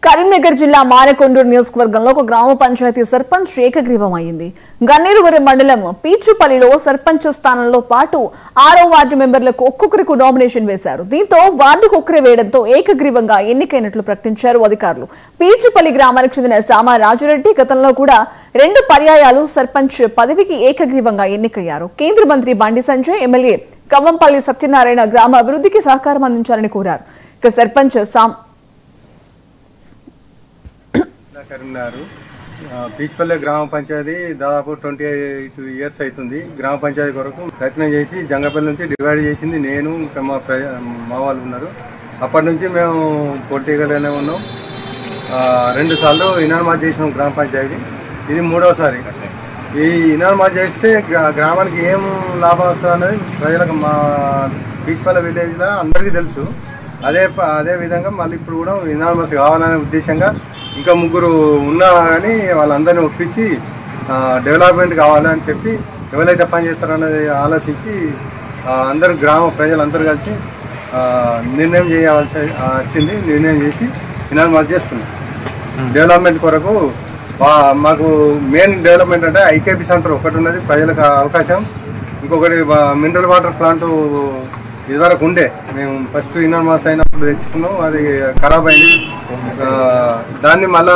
కరీంనగర్ జిల్లా మానకొండూరు నియోజకవర్గంలో ఒక గ్రామ పంచాయతీ సర్పంచ్ ఏకగ్రీవం అయింది. గన్నేరువరం మండలం పీచుపల్లిలో సర్పంచ్ స్థానంలో పాటు 6వ వార్డు మెంబర్లకు ఒక్కొక్కరికి నామినేషన్ వేశారు. దీంతో వార్డుకు ఒక్కరే వేయడంతో ఏకగ్రీవంగా ఎన్నికైనట్లు ప్రకటించారు అధికారులు. పీచుపల్లి గ్రామానికి చెందిన సామా రాజురెడ్డి గతంలో కూడా 2 పర్యాయాలు సర్పంచ్ పదవికి ఏకగ్రీవంగా ఎన్నికయ్యారు. కేంద్ర మంత్రి బండి సంజయ్, ఎమ్మెల్యే కవ్వంపల్లి సత్యనారాయణ గ్రామ అభివృద్ధికి సహకారం అందించాలని కోరారు. ఇక సర్పంచ్ కరీంనగర్ పీచుపల్లి గ్రామ పంచాయతీ దాదాపు 28 ఇయర్స్ అవుతుంది. గ్రామ పంచాయతీ కొరకు ప్రయత్నం చేసి జంగపల్లి నుంచి డివైడ్ చేసింది నేను, ఇంకా మా వాళ్ళు ఉన్నారు. అప్పటి నుంచి మేము పొలిటికల్గానే ఉన్నాం. 2 సార్లు ఇనార్మాజ్ చేసినాం గ్రామ పంచాయతీ. ఇది 3వసారి. ఈ ఇనార్మాజ్ చేస్తే గ్రామానికి ఏం లాభం వస్తుంది అనేది ప్రజలకు మా పీచుపల్లి విలేజ్లో అందరికీ తెలుసు. అదే విధంగా మళ్ళీ ఇప్పుడు కూడా ఇనార్మాజ్ కావాలనే ఉద్దేశంగా ఇంకా 3 ఉన్నా కానీ వాళ్ళందరినీ ఒప్పించి డెవలప్మెంట్ కావాలని చెప్పి ఎవరైతే పని చేస్తారనేది ఆలోచించి అందరు గ్రామ ప్రజలందరూ కలిసి నిర్ణయం చేయవలసి వచ్చింది. నిర్ణయం చేసి ఇనార్మాజ్ చేస్తున్నాం. డెవలప్మెంట్ కొరకు మాకు మెయిన్ డెవలప్మెంట్ అంటే ఐకేపీ సెంటర్ ఒకటి ఉన్నది, ప్రజలకు అవకాశం. ఇంకొకటి మినరల్ వాటర్ ప్లాంట్ ఇదివరకు ఉండే, మేము ఫస్ట్ ఇనార్మాజ్ అయినప్పుడు తెచ్చుకున్నాం, అది ఖరాబ్ అయింది. దాన్ని మళ్ళా